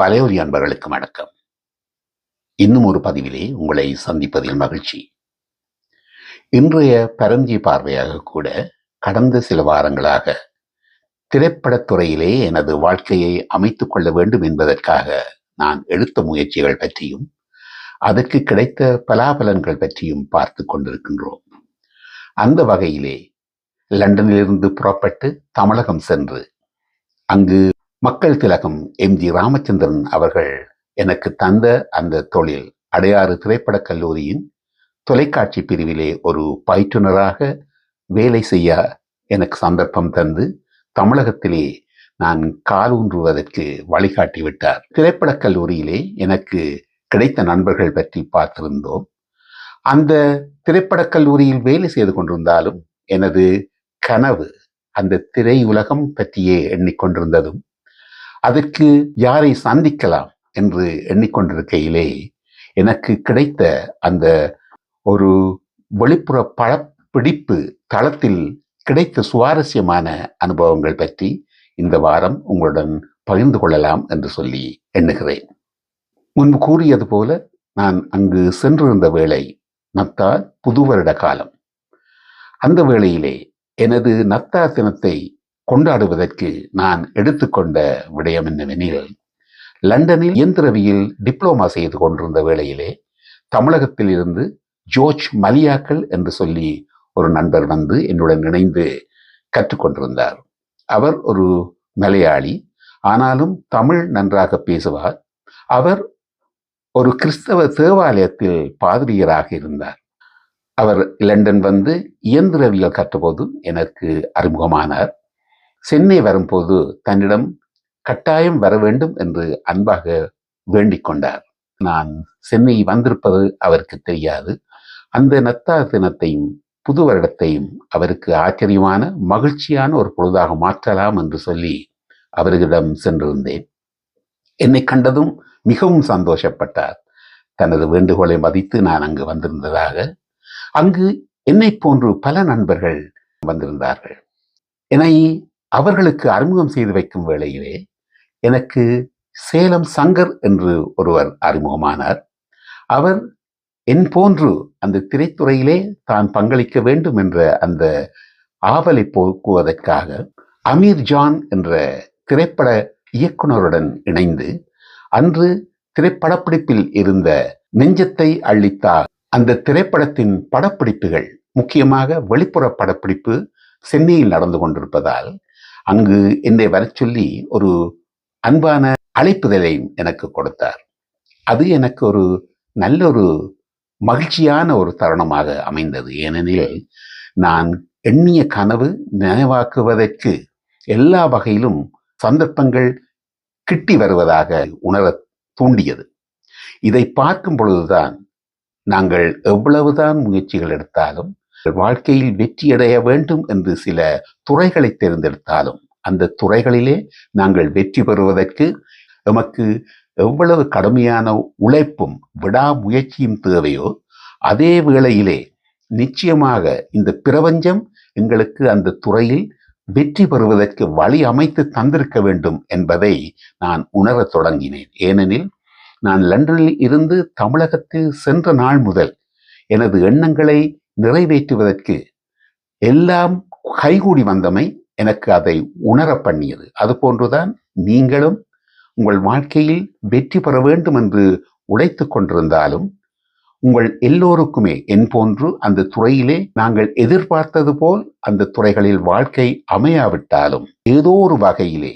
வலையொலி அன்பர்களுக்கு வணக்கம். இன்னும் ஒரு பதிவிலே உங்களை சந்திப்பதில் மகிழ்ச்சி. இன்றைய பரஞ்சி பார்வையாக கூட கடந்த சில வாரங்களாக திரைப்படத்துறையிலே எனது வாழ்க்கையை அமைத்துக் கொள்ள வேண்டும் என்பதற்காக நான் எடுத்த முயற்சிகள் பற்றியும் அதற்கு கிடைத்த பலாபலன்கள் பற்றியும் பார்த்து கொண்டிருக்கின்றோம். அந்த வகையிலே லண்டனிலிருந்து புறப்பட்டு தமிழகம் சென்று அங்கு மக்கள் திலகம் எம்.ஜி. ராமச்சந்திரன் அவர்கள் எனக்கு தந்த அந்த தொழில் அடையாறு திரைப்படக் கல்லூரியின் தொலைக்காட்சி பிரிவிலே ஒரு பயிற்றுனராக வேலை செய்ய எனக்கு சந்தர்ப்பம் தந்து தமிழகத்திலே நான் காலூன்றுவதற்கு வழிகாட்டி விட்டார். திரைப்படக் கல்லூரியிலே எனக்கு கிடைத்த நண்பர்கள் பற்றி பார்த்திருந்தோம். அந்த திரைப்படக் கல்லூரியில் வேலை செய்து கொண்டிருந்தாலும் எனது கனவு அந்த திரையுலகம் பற்றியே எண்ணிக்கொண்டிருந்ததும் அதற்கு யாரை சந்திக்கலாம் என்று எண்ணிக்கொண்டிருக்கையிலே எனக்கு கிடைத்த அந்த ஒரு வெளிப்புற படப்பிடிப்பு தளத்தில் கிடைத்த சுவாரஸ்யமான அனுபவங்கள் பற்றி இந்த வாரம் உங்களுடன் பகிர்ந்து கொள்ளலாம் என்று சொல்லி எண்ணுகிறேன். முன்பு கூறியது போல நான் அங்கு சென்றிருந்த வேளை நத்தார் புது வருட காலம். அந்த வேளையிலே எனது நத்தார் தினத்தை கொண்டாடுவதற்கு நான் எடுத்துக்கொண்ட விடயம் என்னவெனில், லண்டனில் இயந்திரவியல் டிப்ளோமா செய்து கொண்டிருந்த வேளையிலே தமிழகத்தில் இருந்து ஜோர்ஜ் மலியாக்கள் என்று சொல்லி ஒரு நண்பர் வந்து என்னுடன் இணைந்து கற்றுக்கொண்டிருந்தார். அவர் ஒரு மலையாளி, ஆனாலும் தமிழ் நன்றாக பேசுவார். அவர் ஒரு கிறிஸ்தவ தேவாலயத்தில் பாதிரியராக இருந்தார். அவர் லண்டன் வந்து இயந்திரவியல் கற்றபோது எனக்கு அறிமுகமானார். சென்னை வரும்போது தன்னிடம் கட்டாயம் வர வேண்டும் என்று அன்பாக வேண்டிக் கொண்டார். நான் சென்னை வந்திருப்பது அவருக்கு தெரியாது. அந்த நத்தார் தினத்தையும் புது வருடத்தையும் அவருக்கு ஆச்சரியமான மகிழ்ச்சியான ஒரு பொழுதாக மாற்றலாம் என்று சொல்லி அவர்களிடம் சென்றிருந்தேன். என்னை கண்டதும் மிகவும் சந்தோஷப்பட்டார். தனது வேண்டுகோளை மதித்து நான் அங்கு வந்திருந்ததாக. அங்கு என்னை போன்று பல நண்பர்கள் வந்திருந்தார்கள். என்னை அவர்களுக்கு அறிமுகம் செய்து வைக்கும் வேளையிலே எனக்கு சேலம் சங்கர் என்று ஒருவர் அறிமுகமானார். அவர் என் போன்று அந்த திரைத்துறையிலே தான் பங்களிக்க வேண்டும் என்ற அந்த ஆவலை போக்குவதற்காக அமீர் ஜான் என்ற திரைப்பட இயக்குனருடன் இணைந்து அன்று திரைப்படப்பிடிப்பில் இருந்த நெஞ்சத்தை அள்ளித்தார் அந்த திரைப்படத்தின் படப்பிடிப்புகள், முக்கியமாக வெளிப்புற படப்பிடிப்பு சென்னையில் நடந்து கொண்டிருப்பதால் அங்கு என்னை வர சொல்லி ஒரு அன்பான அழைப்புதலையும் எனக்கு கொடுத்தார். அது எனக்கு ஒரு நல்ல ஒரு மகிழ்ச்சியான ஒரு தருணமாக அமைந்தது. ஏனெனில் நான் எண்ணிய கனவு நினைவாக்குவதற்கு எல்லா வகையிலும் சந்தர்ப்பங்கள் கிட்டி வருவதாக உணர தூண்டியது. இதை பார்க்கும் பொழுதுதான் நாங்கள் எவ்வளவுதான் முயற்சிகள் எடுத்தாலும், வாழ்க்கையில் வெற்றியடைய வேண்டும் என்று சில துறைகளை தேர்ந்தெடுத்தாலும் அந்த துறைகளிலே நாங்கள் வெற்றி பெறுவதற்கு எமக்கு எவ்வளவு கடுமையான உழைப்பும் விடாமுயற்சியும் தேவையோ, அதே வேளையிலே நிச்சயமாக இந்த பிரபஞ்சம் எங்களுக்கு அந்த துறையில் வெற்றி பெறுவதற்கு வழி அமைத்து தந்திருக்க வேண்டும் என்பதை நான் உணரத் தொடங்கினேன். ஏனெனில் நான் லண்டனில் இருந்து தமிழகத்தில் சென்ற நாள் முதல் எனது எண்ணங்களை நிறைவேற்றுவதற்கு எல்லாம் கைகூடி வந்தமை எனக்கு அதை உணர பண்ணியது. அதுபோன்றுதான் நீங்களும் உங்கள் வாழ்க்கையில் வெற்றி பெற வேண்டும் என்று உழைத்து கொண்டிருந்தாலும் உங்கள் எல்லோருக்குமே என் போன்று அந்த துறையிலே நாங்கள் எதிர்பார்த்தது போல் அந்த துறைகளில் வாழ்க்கை அமையாவிட்டாலும் ஏதோ ஒரு வகையிலே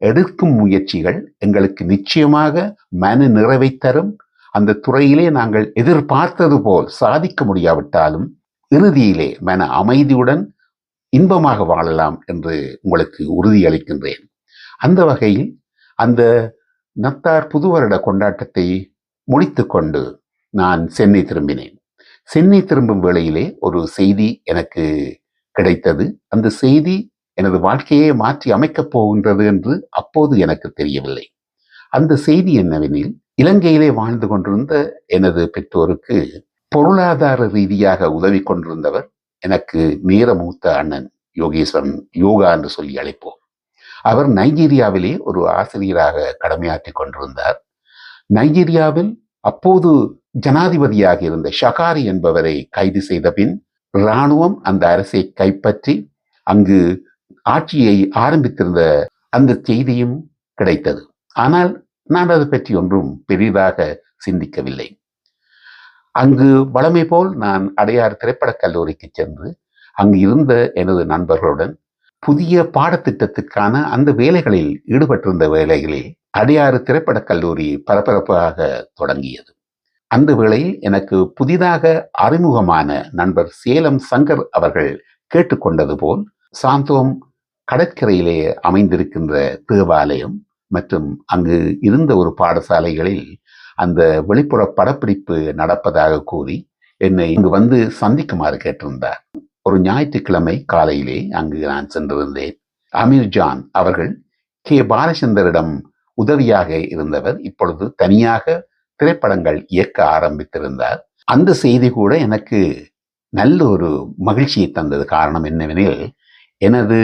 எடுக்கும் முயற்சிகள் எங்களுக்கு நிச்சயமாக மன நிறைவை தரும். அந்த துறையிலே நாங்கள் எதிர்பார்த்தது போல் சாதிக்க முடியாவிட்டாலும் இறுதியிலே மன அமைதியுடன் இன்பமாக வாழலாம் என்று உங்களுக்கு உறுதியளிக்கின்றேன். அந்த வகையில் அந்த நத்தார் புது வருட கொண்டாட்டத்தை முடித்து கொண்டு நான் சென்னை திரும்பினேன். சென்னை திரும்பும் வேளையிலே ஒரு செய்தி எனக்கு கிடைத்தது. அந்த செய்தி எனது வாழ்க்கையை மாற்றி அமைக்கப் போகின்றது என்று அப்போது எனக்கு தெரியவில்லை. அந்த செய்தி என்னவெனில், இலங்கையிலே வாழ்ந்து கொண்டிருந்த எனது பெற்றோருக்கு பொருளாதார ரீதியாக உதவி கொண்டிருந்தவர் எனக்கு நேர மூத்த அண்ணன் யோகேஸ்வரன், யோகா என்று சொல்லி அழைப்போம். அவர் நைஜீரியாவிலே ஒரு ஆசிரியராக கடமையாற்றிக் கொண்டிருந்தார். நைஜீரியாவில் அப்போது ஜனாதிபதியாக இருந்த ஷகாரி என்பவரை கைது செய்த பின் இராணுவம் அந்த அரசை கைப்பற்றி அங்கு ஆட்சியை ஆரம்பித்திருந்த அந்த செய்தியும் கிடைத்தது. ஆனால் நான் அது பற்றி ஒன்றும் பெரிதாக சிந்திக்கவில்லை. அங்கு வழமை போல் நான் அடையார் திரைப்படக் கல்லூரிக்கு சென்று அங்கு இருந்த எனது நண்பர்களுடன் புதிய பாடத்திட்டத்திற்கான அந்த வேலைகளில் ஈடுபட்டிருந்த வேளைகளில் அடையாறு திரைப்படக் கல்லூரி பரபரப்பாக தொடங்கியது. அந்த வேளையில் எனக்கு புதிதாக அறிமுகமான நண்பர் சேலம் சங்கர் அவர்கள் கேட்டுக்கொண்டது போல் சாந்தோம் கடற்கரையிலே அமைந்திருக்கின்ற தேவாலயம் மற்றும் அங்கு இருந்த ஒரு பாடசாலைகளில் அந்த வெளிப்புற படப்பிடிப்பு நடப்பதாக கூறி என்னை இங்கு வந்து சந்திக்குமாறு கேட்டிருந்தார். ஒரு ஞாயிற்றுக்கிழமை காலையிலே அங்கு நான் சென்றிருந்தேன். அமீர் ஜான் அவர்கள் கே பாலச்சந்தரிடம் உதவியாக இருந்தவர் இப்பொழுது தனியாக திரைப்படங்கள் இயக்க ஆரம்பித்திருந்தார். அந்த செய்தி கூட எனக்கு நல்ல ஒரு மகிழ்ச்சியை தந்தது. காரணம் என்னவெனில், எனது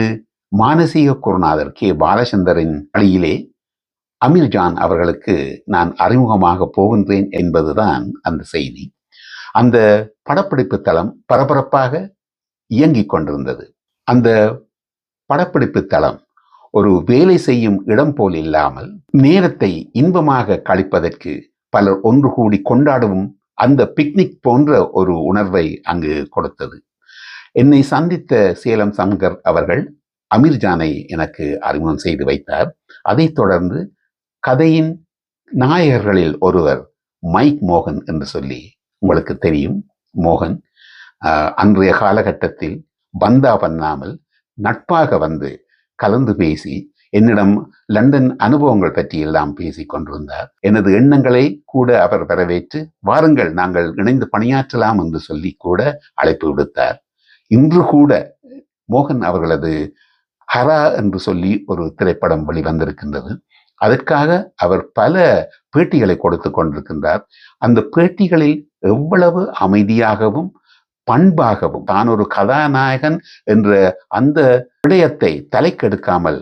மானசீக குருநாதர் கே பாலச்சந்தரின் வழியிலே அமீர் ஜான் அவர்களுக்கு நான் அறிமுகமாக போகின்றேன் என்பதுதான் அந்த செய்தி. அந்த படப்பிடிப்பு தளம் பரபரப்பாக இயங்கிக் கொண்டிருந்தது. அந்த படப்பிடிப்பு தளம் ஒரு வேலை செய்யும் இடம் போல் இல்லாமல் நேரத்தை இன்பமாக கழிப்பதற்கு பலர் ஒன்று கூடி கொண்டாடும் அந்த பிக்னிக் போன்ற ஒரு உணர்வை அங்கு கொடுத்தது. என்னை சந்தித்த சேலம் சங்கர் அவர்கள் அமீர் ஜானை எனக்கு அறிமுகம் செய்து வைத்தார். அதைத் தொடர்ந்து கதையின் நாயகர்களில் ஒருவர் மைக் மோகன் என்று சொல்லி உங்களுக்கு தெரியும். மோகன் அன்றைய காலகட்டத்தில் பந்தா பண்ணாமல் நட்பாக வந்து கலந்து பேசி என்னிடம் லண்டன் அனுபவங்கள் பற்றி எல்லாம் பேசிக் கொண்டிருந்தார். எனது எண்ணங்களை கூட அவர் வரவேற்று வாருங்கள் நாங்கள் இணைந்து பணியாற்றலாம் என்று சொல்லி கூட அழைப்பு விடுத்தார். இன்று கூட மோகன் அவர்களது ஹரா என்று சொல்லி ஒரு திரைப்படம் வெளிவந்திருக்கின்றது. அதற்காக அவர் பல பேட்டிகளை கொடுத்து கொண்டிருக்கின்றார். அந்த பேட்டிகளில் எவ்வளவு அமைதியாகவும் பண்பாகவும் தான் ஒரு கதாநாயகன் என்ற அந்த விடயத்தை தலைக்கெடுக்காமல்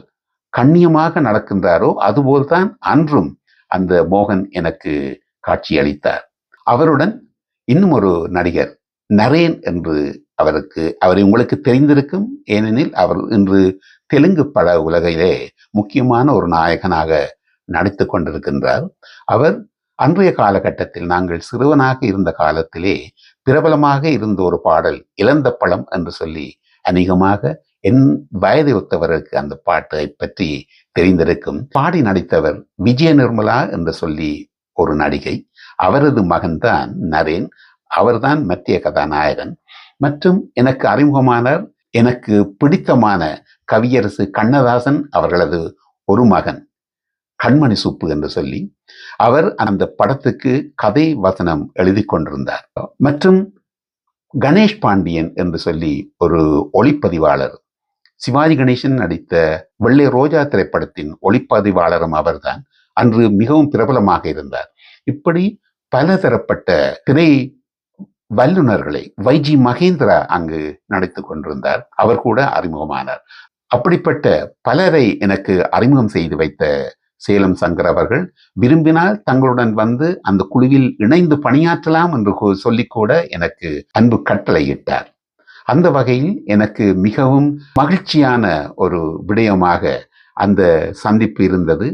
கண்ணியமாக நடக்கின்றாரோ அதுபோல்தான் அன்றும் அந்த மோகன் எனக்கு காட்சியளித்தார். அவருடன் இன்னும் ஒரு நடிகர் நரேன் என்று அவரை உங்களுக்கு தெரிந்திருக்கும். ஏனெனில் அவர் இன்று தெலுங்கு பட உலகிலே முக்கியமான ஒரு நாயகனாக நடித்துக் கொண்டிருக்கின்றார். அவர் அன்றைய காலகட்டத்தில் நாங்கள் சிறுவனாக இருந்த காலத்திலே பிரபலமாக இருந்த ஒரு பாடல் இழந்த பழம் என்று சொல்லி அநேகமாக என் வயதை ஒத்தவருக்கு அந்த பாட்டை பற்றி தெரிந்திருக்கும். பாடி நடித்தவர் விஜய நிர்மலா என்று சொல்லி ஒரு நடிகை. அவரது மகன்தான் நரேன். அவர்தான் மத்திய கதாநாயகன். மற்றும் எனக்கு அறிமுகமானார் எனக்கு பிடித்தமான கவியரசு கண்ணதாசன் அவர்களது ஒரு மகன் கண்மணி சுப்பு என்று சொல்லி அவர் அந்த படத்துக்கு கதை வசனம் எழுதி கொண்டிருந்தார். மற்றும் கணேஷ் பாண்டியன் என்று சொல்லி ஒரு ஒளிப்பதிவாளர், சிவாஜி கணேசன் நடித்த வெள்ளை ரோஜா திரைப்படத்தின் ஒளிப்பதிவாளரும் அவர்தான். அன்று மிகவும் பிரபலமாக இருந்தார். இப்படி பலதரப்பட்ட திரை வல்லுநர்களை வைஜி மகேந்திரா அங்கு நடித்துக் கொண்டிருந்தார். அவர் கூட அறிமுகமானார். அப்படிப்பட்ட பலரை எனக்கு அறிமுகம் செய்து வைத்த சேலம் சங்கர் அவர்கள் விரும்பினால் தங்களுடன் வந்து அந்த குழுவில் இணைந்து பணியாற்றலாம் என்று சொல்லிக்கூட எனக்கு அன்பு கட்டளையிட்டார். அந்த வகையில் எனக்கு மிகவும் மகிழ்ச்சியான ஒரு விடயமாக அந்த சந்திப்பு இருந்தது.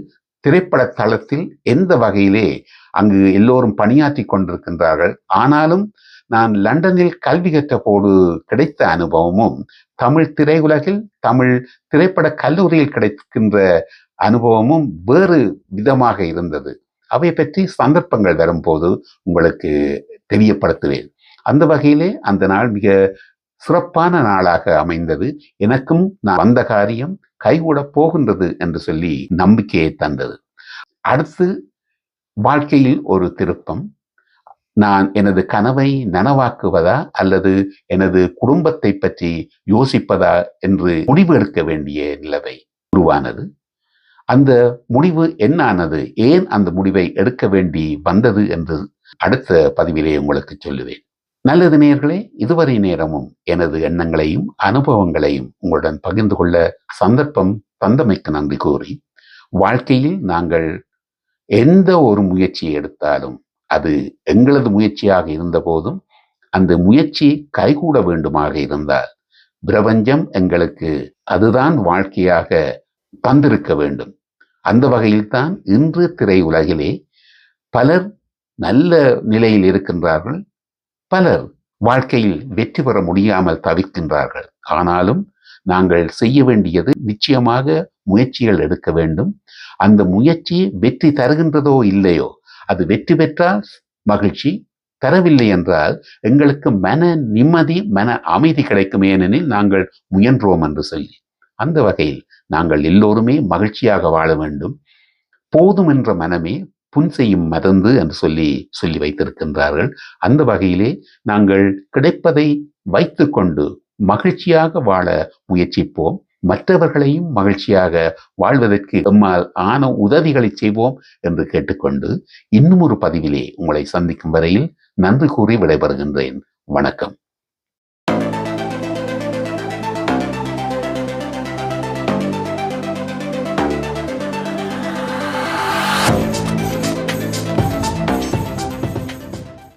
திரைப்பட தளத்தில் எந்த வகையிலே அங்கு எல்லோரும் பணியாற்றி கொண்டிருக்கின்றார்கள். ஆனாலும் நான் லண்டனில் கல்வி கற்ற போது கிடைத்த அனுபவமும் தமிழ் திரையுலகில் தமிழ் திரைப்பட கல்லூரியில் கிடைக்கின்ற அனுபவமும் வேறு விதமாக இருந்தது. அவை பற்றி சந்தர்ப்பங்கள் வரும்போது உங்களுக்கு தெரியப்படுத்துவேன். அந்த வகையிலே அந்த நாள் மிக சிறப்பான நாளாக அமைந்தது. எனக்கும் நான் வந்த காரியம் கைகூடப் போகின்றது என்று சொல்லி நம்பிக்கையை தந்தது. அடுத்து வாழ்க்கையில் ஒரு திருப்பம். நான் எனது கனவை நனவாக்குவதா அல்லது எனது குடும்பத்தை பற்றி யோசிப்பதா என்று முடிவு எடுக்க வேண்டிய நிலைமை உருவானது. அந்த முடிவு என்னானது, ஏன் அந்த முடிவை எடுக்க வேண்டி வந்தது என்று அடுத்த பதிவிலே உங்களுக்கு சொல்லுவேன். நல்லது நேயர்களே, இதுவரை நேரமும் எனது எண்ணங்களையும் அனுபவங்களையும் உங்களுடன் பகிர்ந்து கொள்ள சந்தர்ப்பம் தந்தமைக்கு நன்றி கூறி, வாழ்க்கையில் நாங்கள் எந்த ஒரு முயற்சியை எடுத்தாலும் அது எங்களது முயற்சியாக இருந்த போதும் அந்த முயற்சி கைகூட வேண்டுமாக இருந்தால் பிரபஞ்சம் எங்களுக்கு அதுதான் வாழ்க்கையாக தந்திருக்க வேண்டும். அந்த வகையில்தான் இன்று திரையுலகிலே பலர் நல்ல நிலையில் இருக்கின்றார்கள், பலர் வாழ்க்கையில் வெற்றி பெற முடியாமல் தவிக்கின்றார்கள். ஆனாலும் நாங்கள் செய்ய வேண்டியது நிச்சயமாக முயற்சிகள் எடுக்க வேண்டும். அந்த முயற்சி வெற்றி தருகின்றதோ இல்லையோ, அது வெற்றி பெற்றால் மகிழ்ச்சி, தரவில்லை என்றால் எங்களுக்கு மன நிம்மதி, மன அமைதி கிடைக்கும். ஏனெனில் நாங்கள் முயன்றோம் என்று சொல்லி. அந்த வகையில் நாங்கள் எல்லோருமே மகிழ்ச்சியாக வாழ வேண்டும். போதும் என்ற மனமே புன் செய்யும் மருந்து என்று சொல்லி வைத்திருக்கின்றார்கள். அந்த வகையிலே நாங்கள் கிடைப்பதை வைத்துக்கொண்டு மகிழ்ச்சியாக வாழ முயற்சிப்போம். மற்றவர்களையும் மகிழ்ச்சியாக வாழ்வதற்கு எம்மால் ஆன உதவிகளை செய்வோம் என்று கேட்டுக்கொண்டு இன்னும் ஒரு பதிவிலே உங்களை சந்திக்கும் வரையில் நன்றி கூறி விடைபெறுகின்றேன். வணக்கம்.